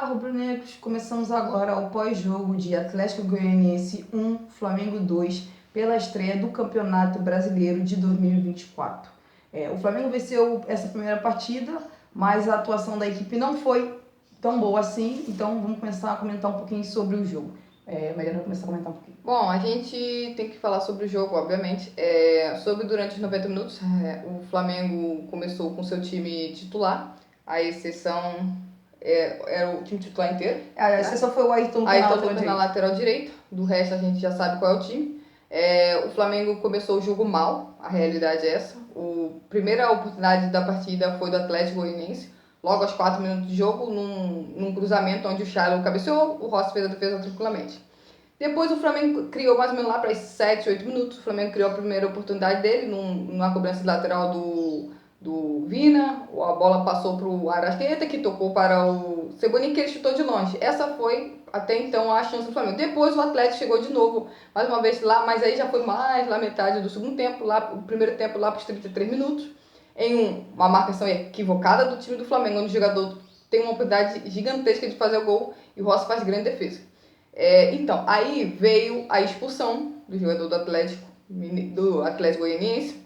Olá, rubro-negros! Começamos agora o pós-jogo de Atlético Goianiense 1, Flamengo 2, pela estreia do Campeonato Brasileiro de 2024. O Flamengo venceu essa primeira partida, mas a atuação da equipe não foi tão boa assim, então vamos começar a comentar um pouquinho sobre o jogo. Mariana vai começar a comentar um pouquinho. Bom, a gente tem que falar sobre o jogo, obviamente. Durante os 90 minutos, o Flamengo começou com seu time titular, a exceção era o time titular inteiro. A exceção foi o Ayrton Lucas na lateral direita, do resto a gente já sabe qual é o time. O Flamengo começou o jogo mal, a realidade é essa. A primeira oportunidade da partida foi do Atlético Goianiense, logo aos 4 minutos de jogo, num cruzamento onde o Charles cabeceou, o Rossi fez a defesa tranquilamente. Depois o Flamengo criou mais ou menos lá para os 7, 8 minutos. O Flamengo criou a primeira oportunidade dele numa cobrança de lateral do Vina. A bola passou para o Arrascaeta, que tocou para o Cebolinha, que ele chutou de longe. Essa foi até então a chance do Flamengo. Depois o Atlético chegou de novo, mais uma vez lá, mas aí já foi mais lá metade do segundo tempo, lá o primeiro tempo lá para os 33 minutos, em uma marcação equivocada do time do Flamengo, onde o jogador tem uma oportunidade gigantesca de fazer o gol e o Rossi faz grande defesa. Então, aí veio a expulsão do jogador do Atlético Goianiense.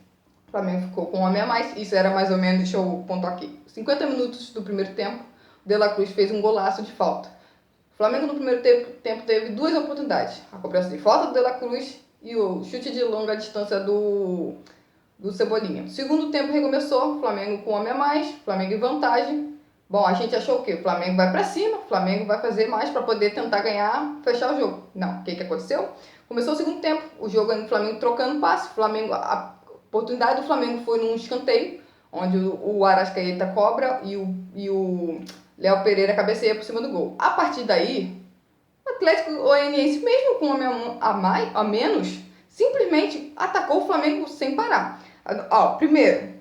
O Flamengo ficou com um homem a mais. Isso era mais ou menos, deixa eu pontuar aqui, 50 minutos do primeiro tempo. O De La Cruz fez um golaço de falta. O Flamengo no primeiro tempo teve duas oportunidades: a cobrança de falta do De La Cruz e o chute de longa distância do Cebolinha. O segundo tempo recomeçou, o Flamengo com um homem a mais, o Flamengo em vantagem. Bom, a gente achou o quê? O Flamengo vai pra cima, o Flamengo vai fazer mais para poder tentar ganhar, fechar o jogo. Não, o que aconteceu? Começou o segundo tempo, o jogo o Flamengo trocando passe, a oportunidade do Flamengo foi num escanteio, onde o Arrascaeta cobra e o Léo Pereira cabeceia por cima do gol. A partir daí, o Atlético Goianiense, mesmo com um homem a menos, simplesmente atacou o Flamengo sem parar. Primeiro,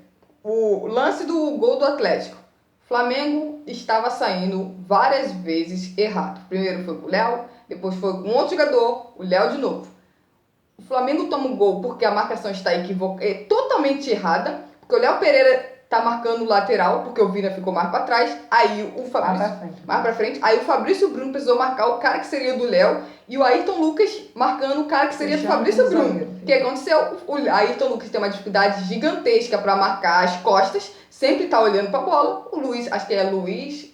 o lance do gol do Atlético. O Flamengo estava saindo várias vezes errado. Primeiro foi com o Léo, depois foi com outro jogador, o Léo de novo. O Flamengo toma um gol porque a marcação está totalmente errada, porque o Léo Pereira está marcando o lateral, porque o Vina ficou mais para trás, aí o Fabrício mais para frente, aí o Fabrício Bruno precisou marcar o cara que seria do Léo e o Ayrton Lucas marcando o cara que seria do Fabrício Bruno. O que aconteceu? O Ayrton Lucas tem uma dificuldade gigantesca para marcar as costas, sempre tá olhando pra bola. O Luiz, acho que é Luiz,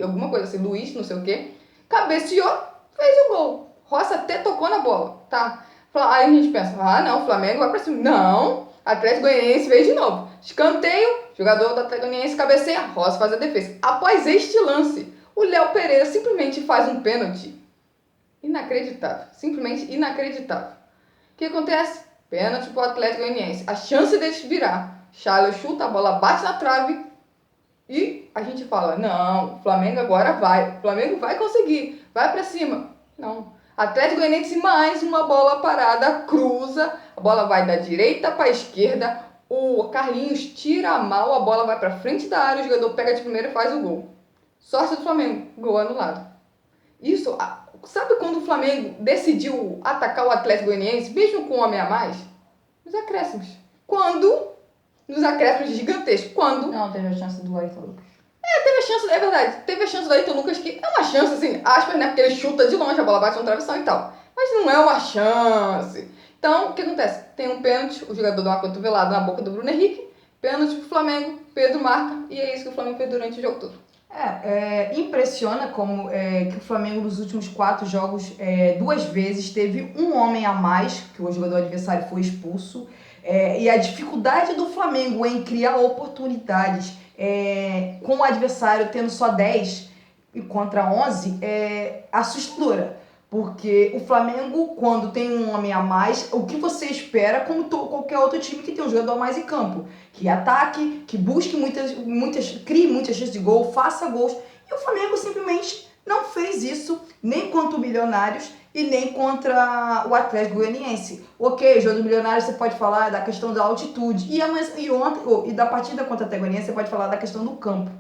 alguma coisa assim, Luiz, não sei o que, cabeceou, fez o gol. Rossi até tocou na bola, tá? Aí a gente pensa, não, o Flamengo vai pra cima. Não, Atlético Goianiense veio de novo. Escanteio, jogador do Atlético Goianiense cabeceia, Rossi faz a defesa. Após este lance, o Léo Pereira simplesmente faz um pênalti. Inacreditável, simplesmente inacreditável. O que acontece? Pênalti pro Atlético Goianiense. A chance deles virar. Charles chuta, a bola bate na trave e a gente fala, não, o Flamengo agora vai. O Flamengo vai conseguir, vai pra cima. Não. Atlético Goianiense, mais uma bola parada, cruza, a bola vai da direita para a esquerda, o Carlinhos tira mal, a bola vai para frente da área, o jogador pega de primeira e faz o gol. Sorte do Flamengo, gol anulado. Isso, sabe quando o Flamengo decidiu atacar o Atlético Goianiense, mesmo com um homem a mais? Nos acréscimos. Nos acréscimos gigantescos. Não, teve a chance do Ayrton Lucas. Teve a chance, é verdade. Teve a chance do Ayrton Lucas, que é uma chance, assim, aspas, né? Porque ele chuta de longe, a bola bate no travessão e tal. Mas não é uma chance. Então, o que acontece? Tem um pênalti, o jogador dá uma cotovelada na boca do Bruno Henrique, pênalti pro Flamengo, Pedro marca, e é isso que o Flamengo fez durante o jogo todo. Impressiona como que o Flamengo nos últimos 4 jogos 2 vezes teve um homem a mais, que o jogador adversário foi expulso, e a dificuldade do Flamengo em criar oportunidades com o adversário tendo só 10 e contra 11 é assustadora. Porque o Flamengo, quando tem um homem a mais, o que você espera, como qualquer outro time que tem um jogador a mais em campo? Que ataque, que busque crie muitas chances de gol, faça gols. E o Flamengo simplesmente não fez isso, nem contra o Milionários e nem contra o Atlético Goianiense. Ok, o jogo do Milionários você pode falar da questão da altitude. E da partida contra o Atlético Goianiense você pode falar da questão do campo.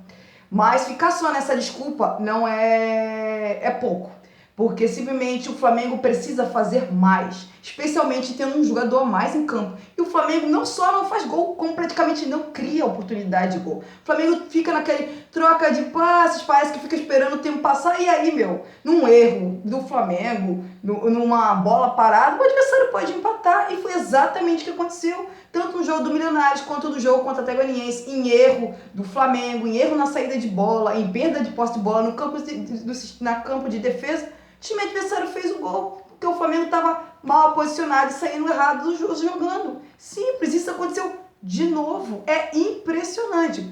Mas ficar só nessa desculpa não é pouco. Porque simplesmente o Flamengo precisa fazer mais, especialmente tendo um jogador a mais em campo. E o Flamengo não só não faz gol, como praticamente não cria oportunidade de gol. O Flamengo fica naquele troca de passes, parece que fica esperando o tempo passar. E aí, num erro do Flamengo, numa bola parada, o adversário pode empatar. E foi exatamente o que aconteceu, tanto no jogo do Milionários quanto no jogo contra a Atlético em erro do Flamengo, em erro na saída de bola, em perda de posse de bola no campo na campo de defesa. O time adversário fez o gol, porque o Flamengo estava mal posicionado e saindo errado do jogo jogando. Simples, isso aconteceu de novo. É impressionante.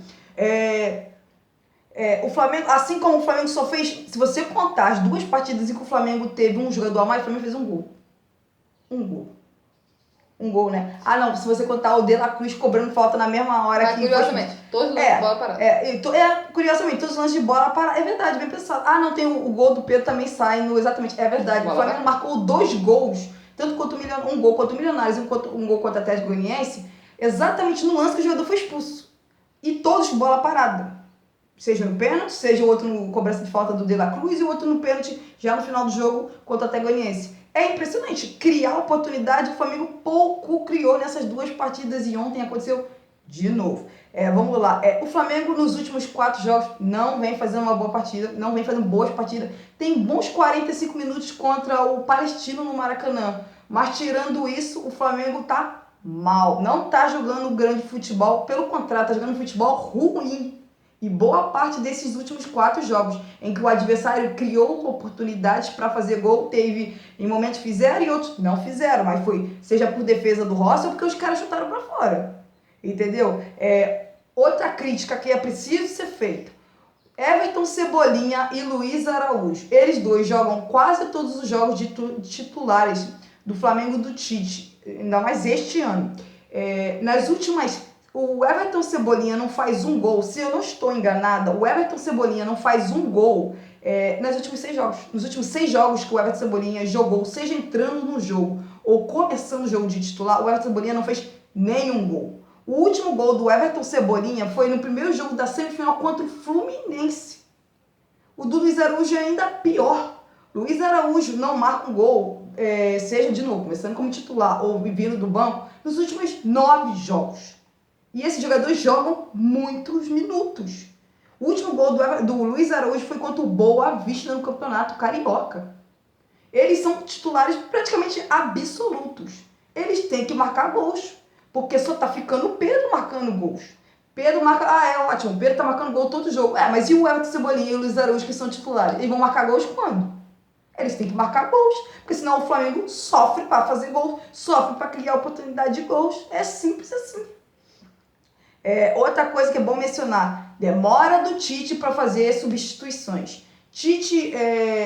O Flamengo, assim como o Flamengo só fez, se você contar as 2 partidas em que o Flamengo teve um jogador a mais, o Flamengo fez um gol. Um gol, né? Ah, não, se você contar o De La Cruz cobrando falta na mesma hora que... Curiosamente, todos os lances de bola parada. Curiosamente, todos os lances de bola parada. É verdade, bem pensado. Ah, não, tem o gol do Pedro também sai no... Exatamente, é verdade. O Flamengo marcou 2 gols, tanto quanto um gol contra o Milionários e um gol contra o Atlético Goianiense, exatamente no lance que o jogador foi expulso. E todos de bola parada. Seja no pênalti, seja o outro no cobrança de falta do De La Cruz e o outro no pênalti já no final do jogo contra o Atlético Goianiense. É impressionante. Criar oportunidade, o Flamengo pouco criou nessas 2 partidas e ontem aconteceu de novo. Vamos lá. O Flamengo nos últimos 4 jogos não vem fazendo uma boa partida, não vem fazendo boas partidas. Tem bons 45 minutos contra o Palestino no Maracanã. Mas tirando isso, o Flamengo tá mal. Não tá jogando grande futebol. Pelo contrário, tá jogando futebol ruim. E boa parte desses últimos 4 jogos, em que o adversário criou oportunidades para fazer gol, teve, em momentos fizeram e outros não fizeram, mas foi, seja por defesa do Rossi ou porque os caras chutaram para fora. Entendeu? Outra crítica que é preciso ser feita. Everton Cebolinha e Luiz Araújo. Eles dois jogam quase todos os jogos de titulares do Flamengo do Tite, ainda mais este ano. Nas últimas... O Everton Cebolinha não faz um gol, se eu não estou enganada, o Everton Cebolinha não faz um gol nos últimos 6 jogos. Nos últimos 6 jogos que o Everton Cebolinha jogou, seja entrando no jogo ou começando o jogo de titular, o Everton Cebolinha não fez nenhum gol. O último gol do Everton Cebolinha foi no primeiro jogo da semifinal contra o Fluminense. O do Luiz Araújo é ainda pior. Luiz Araújo não marca um gol, seja de novo, começando como titular ou vindo do banco, nos últimos 9 jogos. E esses jogadores jogam muitos minutos. O último gol do Luiz Araújo foi contra o Boa Vista no Campeonato Carioca. Eles são titulares praticamente absolutos. Eles têm que marcar gols, porque só tá ficando o Pedro marcando gols. Pedro marca... é ótimo, o Pedro tá marcando gol todo jogo. Mas e o Everton Cebolinha e o Luiz Araújo que são titulares? Eles vão marcar gols quando? Eles têm que marcar gols, porque senão o Flamengo sofre para fazer gols, sofre para criar oportunidade de gols. É simples assim. Outra coisa que é bom mencionar, demora do Tite para fazer substituições. Tite,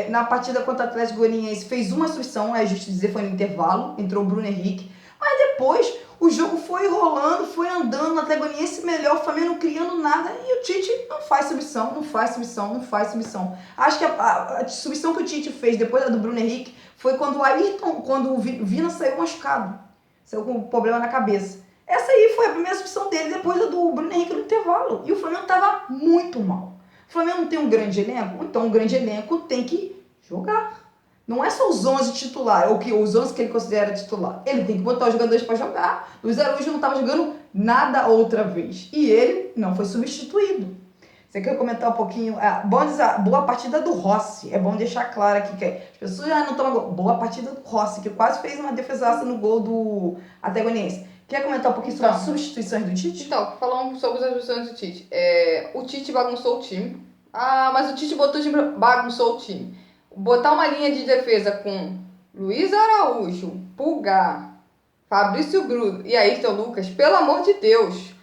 na partida contra o Atlético Goianiense, fez uma substituição, é justo dizer, foi no intervalo, entrou o Bruno Henrique, mas depois o jogo foi rolando, foi andando, o Atlético Goianiense melhor, o Flamengo não criando nada, e o Tite não faz substituição. Acho que a substituição que o Tite fez depois da do Bruno Henrique foi quando o Vina saiu machucado, saiu com problema na cabeça. Essa aí foi a primeira substituição dele depois do Bruno Henrique no intervalo. E o Flamengo estava muito mal. O Flamengo não tem um grande elenco? Então um grande elenco tem que jogar. Não é só os 11 titulares, ou os 11 que ele considera titular. Ele tem que botar os jogadores para jogar. Luiz Araújo não estava jogando nada outra vez. E ele não foi substituído. Você quer comentar um pouquinho? Bom dizer, boa partida do Rossi. É bom deixar claro aqui que as pessoas já não estão... Boa partida do Rossi, que quase fez uma defesaça no gol do Atlético Goianiense. Quer comentar um pouquinho sobre as substituições do Tite? Então, falando sobre as substituições do Tite. O Tite bagunçou o time. Mas o Tite bagunçou o time. Botar uma linha de defesa com Luiz Araújo, Pulgar, Fabrício Bruno e Ayrton Lucas, pelo amor de Deus.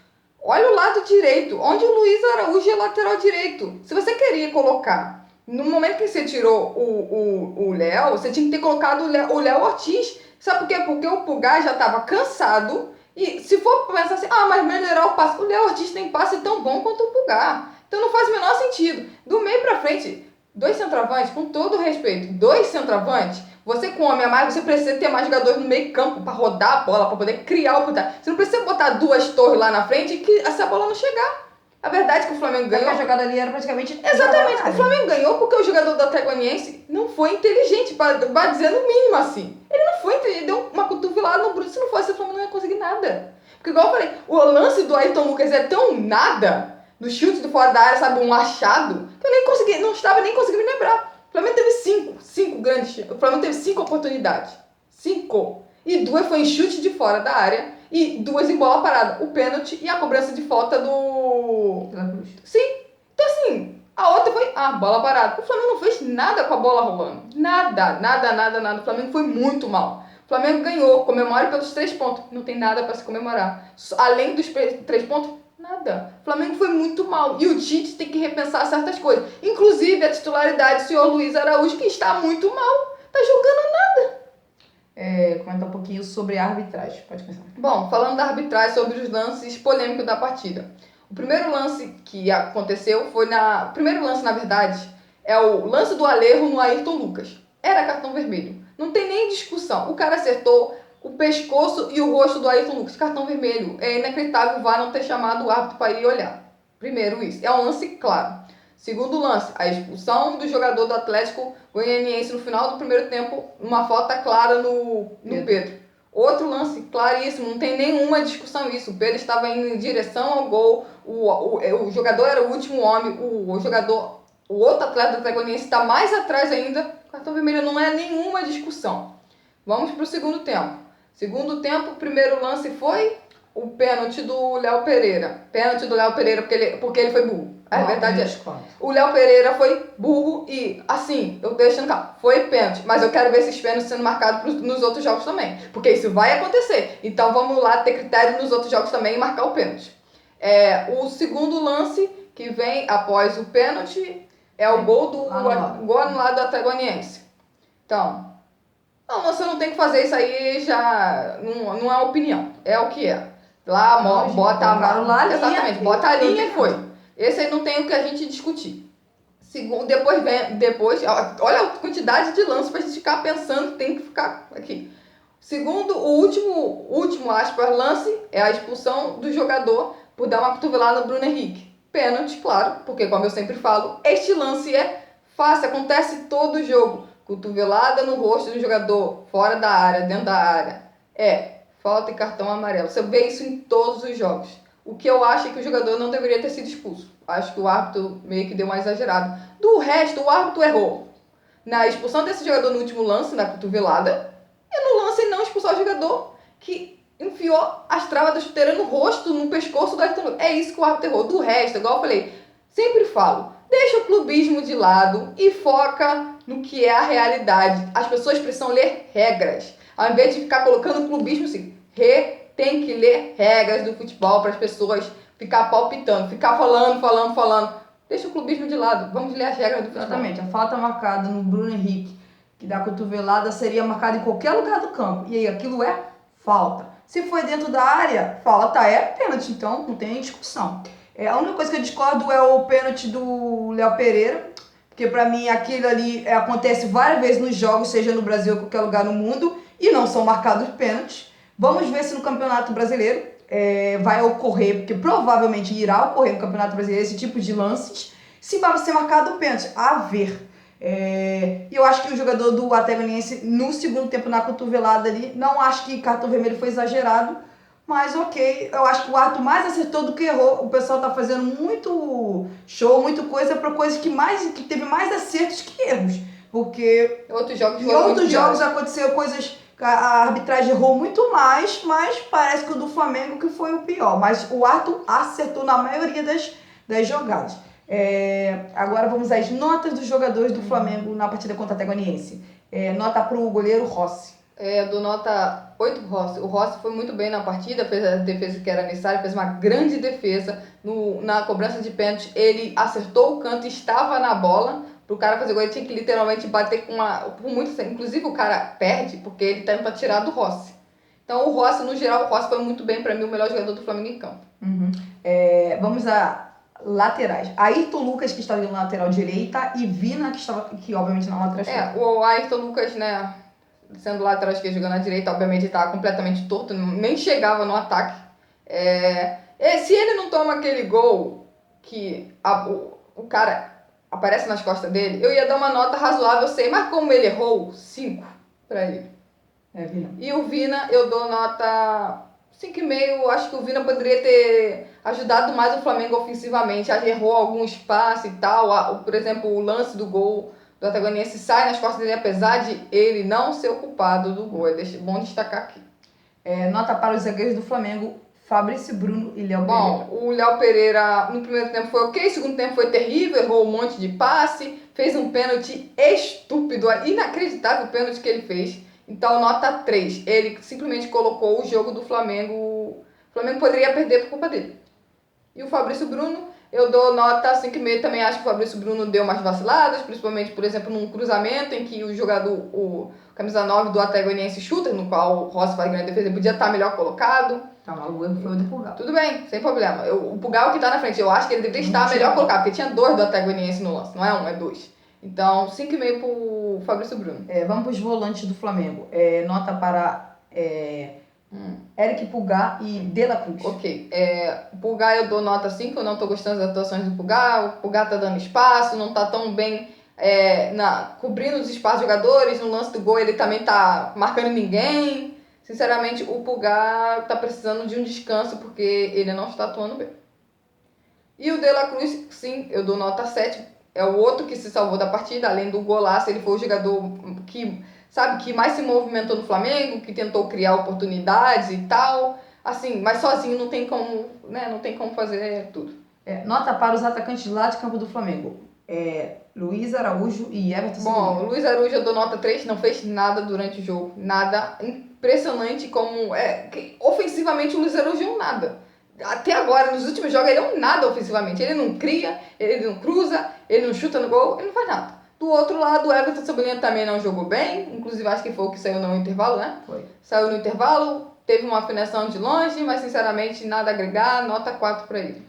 Olha o lado direito, onde o Luiz Araújo é lateral direito. Se você queria colocar, no momento que você tirou o Léo, você tinha que ter colocado o Léo Ortiz. Sabe por quê? Porque o Pulgar já estava cansado. E se for pensar assim, mas melhorar o passe, o Léo Ortiz tem passe tão bom quanto o Pulgar. Então não faz o menor sentido. Do meio pra frente, 2 centroavantes, com todo respeito, 2 centroavantes, você com homem a mais, você precisa ter mais jogadores no meio campo para rodar a bola, para poder criar oportunidade. Você não precisa botar 2 torres lá na frente e que essa bola não chegar. A verdade é que o Flamengo ganhou. A jogada ali era praticamente... Exatamente. O Flamengo ganhou porque o jogador do Atlético Goianiense não não foi inteligente, para dizer no mínimo assim. Ele não foi inteligente, deu uma cotovelada no Bruno. Se não fosse, o Flamengo não ia conseguir nada. Porque, igual eu falei, o lance do Ayrton Lucas é tão nada, no chute do fora da área, sabe, um achado, que eu nem consegui, não estava nem conseguindo me lembrar. O Flamengo teve cinco grandes, o Flamengo teve 5 oportunidades. 5. E 2 foi em chute de fora da área e 2 em bola parada. O pênalti e a cobrança de falta do... Sim. Então, assim, a outra foi bola parada. O Flamengo não fez nada com a bola rolando. Nada. O Flamengo foi muito mal. O Flamengo ganhou, comemora pelos 3 pontos. Não tem nada para se comemorar. Além dos 3 pontos, nada. O Flamengo foi muito mal. E o Tite tem que repensar certas coisas. Inclusive a titularidade do senhor Luiz Araújo, que está muito mal. Tá jogando nada. Comentar um pouquinho sobre a arbitragem. Pode começar. Bom, falando da arbitragem, sobre os lances polêmicos da partida. O primeiro lance que aconteceu foi O primeiro lance, na verdade, é o lance do Alejo no Ayrton Lucas. Era cartão vermelho. Não tem nem discussão. O cara acertou o pescoço e o rosto do Ayrton Lucas. Cartão vermelho. É inacreditável o VAR não ter chamado o árbitro para ir olhar. Primeiro isso. É um lance claro. Segundo lance, a expulsão do jogador do Atlético Goianiense no final do primeiro tempo, uma falta clara no Pedro. Outro lance claríssimo, não tem nenhuma discussão isso. O Pedro estava indo em direção ao gol, o jogador era o último homem, o outro atleta do Atlético Goianiense está mais atrás ainda. Cartão vermelho não é nenhuma discussão. Vamos para o segundo tempo. Segundo tempo, o primeiro lance foi o pênalti do Léo Pereira. Pênalti do Léo Pereira porque ele foi burro. A verdade é, o Léo Pereira foi burro e, assim, eu deixando claro, foi pênalti. Mas eu quero ver esses pênaltis sendo marcados nos outros jogos também. Porque isso vai acontecer. Então vamos lá ter critério nos outros jogos também e marcar o pênalti. O segundo lance que vem após o pênalti é o gol gol anulado do Atlético Goianiense. Então, não, você não tem que fazer isso aí, já não é opinião. É o que é. Lá, bota a linha. Exatamente, bota a linha e foi. Esse aí não tem o que a gente discutir. Depois, olha a quantidade de lances pra gente ficar pensando, tem que ficar aqui. Segundo, o último aspas, lance é a expulsão do jogador por dar uma cotovelada no Bruno Henrique. Pênalti, claro, porque como eu sempre falo, este lance é fácil, acontece todo jogo. Cotovelada no rosto do jogador, fora da área, dentro da área. Falta e cartão amarelo. Você vê isso em todos os jogos. O que eu acho é que o jogador não deveria ter sido expulso. Acho que o árbitro meio que deu uma exagerada. Do resto, o árbitro errou. Na expulsão desse jogador no último lance, na cotovelada, e no lance não expulsar o jogador que enfiou as travas da chuteira no rosto, no pescoço do árbitro. É isso que o árbitro errou. Do resto, igual eu falei, sempre falo, deixa o clubismo de lado e foca no que é a realidade. As pessoas precisam ler regras. Ao invés de ficar colocando clubismo assim, tem que ler regras do futebol para as pessoas ficar palpitando, ficar falando. Deixa o clubismo de lado, vamos ler as regras do futebol. Exatamente, a falta marcada no Bruno Henrique, que dá cotovelada, seria marcada em qualquer lugar do campo. E aí, aquilo é falta. Se foi dentro da área, falta é pênalti, então não tem discussão. A única coisa que eu discordo é o pênalti do Léo Pereira, porque pra mim aquilo ali acontece várias vezes nos jogos, seja no Brasil ou qualquer lugar no mundo, e não são marcados pênaltis. Vamos ver se no Campeonato Brasileiro vai ocorrer, porque provavelmente irá ocorrer no Campeonato Brasileiro esse tipo de lances, se vai ser marcado o pênalti. A ver. E eu acho que o jogador do Atlético Goianiense, no segundo tempo, na cotovelada ali, não acho que cartão vermelho foi exagerado, mas ok, eu acho que o árbitro mais acertou do que errou. O pessoal tá fazendo muito show, muita coisa para coisas que teve mais acertos que erros, porque em outros jogos, aconteceu coisas. A arbitragem errou muito mais, mas parece que o do Flamengo que foi o pior. Mas o Arthur acertou na maioria das jogadas. Agora vamos às notas dos jogadores do Flamengo na partida contra o Atlético Goianiense. Nota para o goleiro Rossi. Do nota 8 Rossi. O Rossi foi muito bem na partida, fez a defesa que era necessária, fez uma grande defesa. Na cobrança de pênalti, ele acertou o canto e estava na bola. Pro cara fazer gol, ele tinha que literalmente bater com muito. Inclusive, o cara perde porque ele tenta tirar do Rossi. Então, o Rossi, no geral, o Rossi foi muito bem, pra mim, o melhor jogador do Flamengo em campo. Vamos a laterais. Ayrton Lucas, que estava na lateral direita, e Vina, que obviamente na lateral esquerda. O Ayrton Lucas, né, sendo lateral esquerda jogando à direita, obviamente ele estava completamente torto, nem chegava no ataque. Se ele não toma aquele gol que o cara aparece nas costas dele, eu ia dar uma nota razoável, eu sei, mas como ele errou, 5 pra ele. Vina. E o Vina, eu dou nota 5,5. Acho que o Vina poderia ter ajudado mais o Flamengo ofensivamente. Errou alguns passes e tal. Por exemplo, o lance do gol do Atlético Goianiense sai nas costas dele, apesar de ele não ser o culpado do gol. É bom destacar aqui. Nota para os zagueiros do Flamengo, Fabrício Bruno e Léo Pereira. Bom, o Léo Pereira no primeiro tempo foi ok, no segundo tempo foi terrível, errou um monte de passe, fez um pênalti estúpido, inacreditável o pênalti que ele fez. Então, nota 3. Ele simplesmente colocou o jogo do Flamengo. O Flamengo poderia perder por culpa dele. E o Fabrício Bruno, eu dou nota 5,5. Também acho que o Fabrício Bruno deu umas vaciladas, principalmente, por exemplo, num cruzamento em que o jogador, o camisa 9 do Atlético Goianiense chuta, no qual o Rossi faz grande defesa, podia estar melhor colocado. Tá, mas o erro foi o do Pulgar. Tudo bem, sem problema. O Pulgar é o que tá na frente. Eu acho que ele deveria estar melhor colocado, porque tinha 2 do Atlético Goianiense no lance. Não é 1, é 2. Então, 5,5 pro Fabrício Bruno. Vamos para os volantes do Flamengo. Nota para Eric Pulgar e De La Cruz. Ok. O Pulgar eu dou nota 5. Eu não tô gostando das atuações do Pulgar. O Pulgar tá dando espaço, não tá tão bem cobrindo os espaços dos jogadores. No lance do gol ele também tá marcando ninguém. Sinceramente, o Pulgar tá precisando de um descanso porque ele não está atuando bem. E o De La Cruz, sim, eu dou nota 7. É o outro que se salvou da partida, além do golaço. Ele foi o jogador que mais se movimentou no Flamengo, que tentou criar oportunidades e tal. Assim, mas sozinho não tem como, né? Não tem como fazer tudo. Nota para os atacantes lá de campo do Flamengo. Luiz Araújo e Everton Bom, Cebolinha. Luiz Araújo eu dou nota 3, não fez nada durante o jogo. Nada. Impressionante como... ofensivamente o Luiz Araújo é um nada. Até agora, nos últimos jogos, ele é um nada ofensivamente. Ele não cria, ele não cruza, ele não chuta no gol, ele não faz nada. Do outro lado, o Everton Cebolinha também não jogou bem. Inclusive, acho que foi o que saiu no intervalo, né? Foi. Saiu no intervalo, teve uma afinação de longe, mas sinceramente nada a agregar. Nota 4 para ele.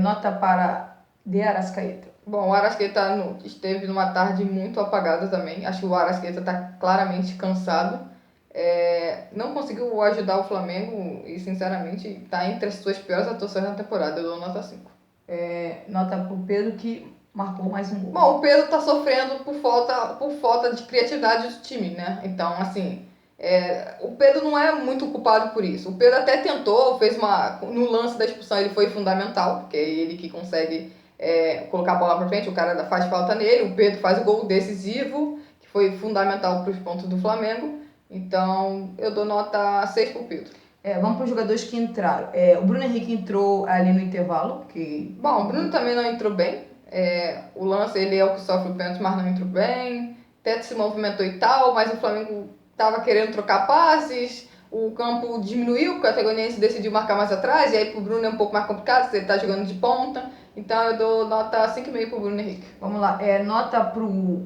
Nota para De Arrascaeta. Bom, o Arrascaeta esteve numa tarde muito apagada também. Acho que o Arrascaeta está claramente cansado. Não conseguiu ajudar o Flamengo e, sinceramente, está entre as suas piores atuações na temporada. Eu dou nota 5. Nota para o Pedro, que marcou mais um gol. Bom, o Pedro está sofrendo por falta de criatividade do time, né? Então, assim, o Pedro não é muito culpado por isso. O Pedro até tentou, no lance da expulsão ele foi fundamental, porque é ele que consegue colocar a bola para frente, o cara faz falta nele, o Pedro faz o gol decisivo, que foi fundamental para os pontos do Flamengo. Então, eu dou nota 6 pro Pedro. Vamos para os jogadores que entraram. O Bruno Henrique entrou ali no intervalo. Bom, o Bruno também não entrou bem. O lance, ele é o que sofre o pênalti, mas não entrou bem. Até se movimentou e tal, mas o Flamengo estava querendo trocar passes. O campo diminuiu, porque o Atlético Goianiense decidiu marcar mais atrás. E aí pro Bruno é um pouco mais complicado, se ele tá jogando de ponta. Então eu dou nota 5,5 pro Bruno Henrique. Vamos lá. Nota pro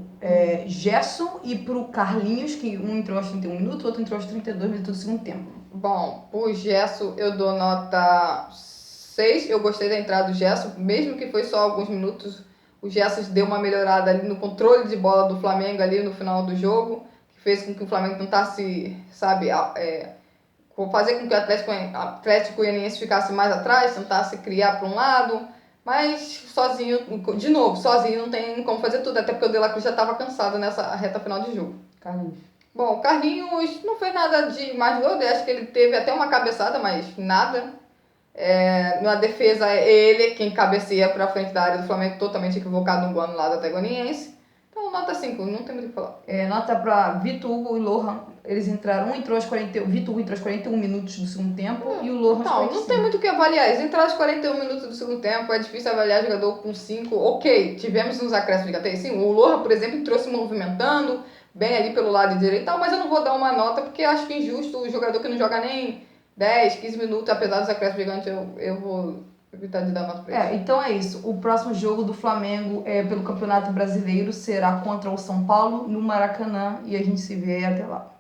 Gerson e pro Carlinhos, que um entrou aos 31 minutos, o outro entrou aos 32 minutos do segundo tempo. Bom, pro Gerson eu dou nota 6. Eu gostei da entrada do Gerson, mesmo que foi só alguns minutos. O Gerson deu uma melhorada ali no controle de bola do Flamengo ali no final do jogo, que fez com que o Flamengo tentasse, fazer com que o Atlético Goianiense ficasse mais atrás, tentasse criar para um lado. Mas sozinho não tem como fazer tudo, até porque o De La Cruz já estava cansado nessa reta final de jogo. Carlinhos. Bom, o Carlinhos não fez nada de mais gol, acho que ele teve até uma cabeçada, mas nada. Na defesa, ele é quem cabeceia para frente da área do Flamengo, totalmente equivocado no gol lá do Atlético Goianiense. Então, nota 5, não tem muito o que falar. Nota para Vitor Hugo e Lohan. Eles entraram, Vitor Hugo entrou aos 41 minutos do segundo tempo e o Lohan aos 45. Não tem muito o que avaliar. Eles entraram aos 41 minutos do segundo tempo, é difícil avaliar jogador com 5. Ok, tivemos uns acréscimos de até. Sim, o Lohan, por exemplo, entrou se movimentando bem ali pelo lado direito e tal, mas eu não vou dar uma nota porque eu acho que é injusto o jogador que não joga nem 10, 15 minutos, apesar dos acréscimos gigantes, eu vou evitar de dar nota pra ele. Então é isso. O próximo jogo do Flamengo pelo Campeonato Brasileiro será contra o São Paulo no Maracanã e a gente se vê até lá.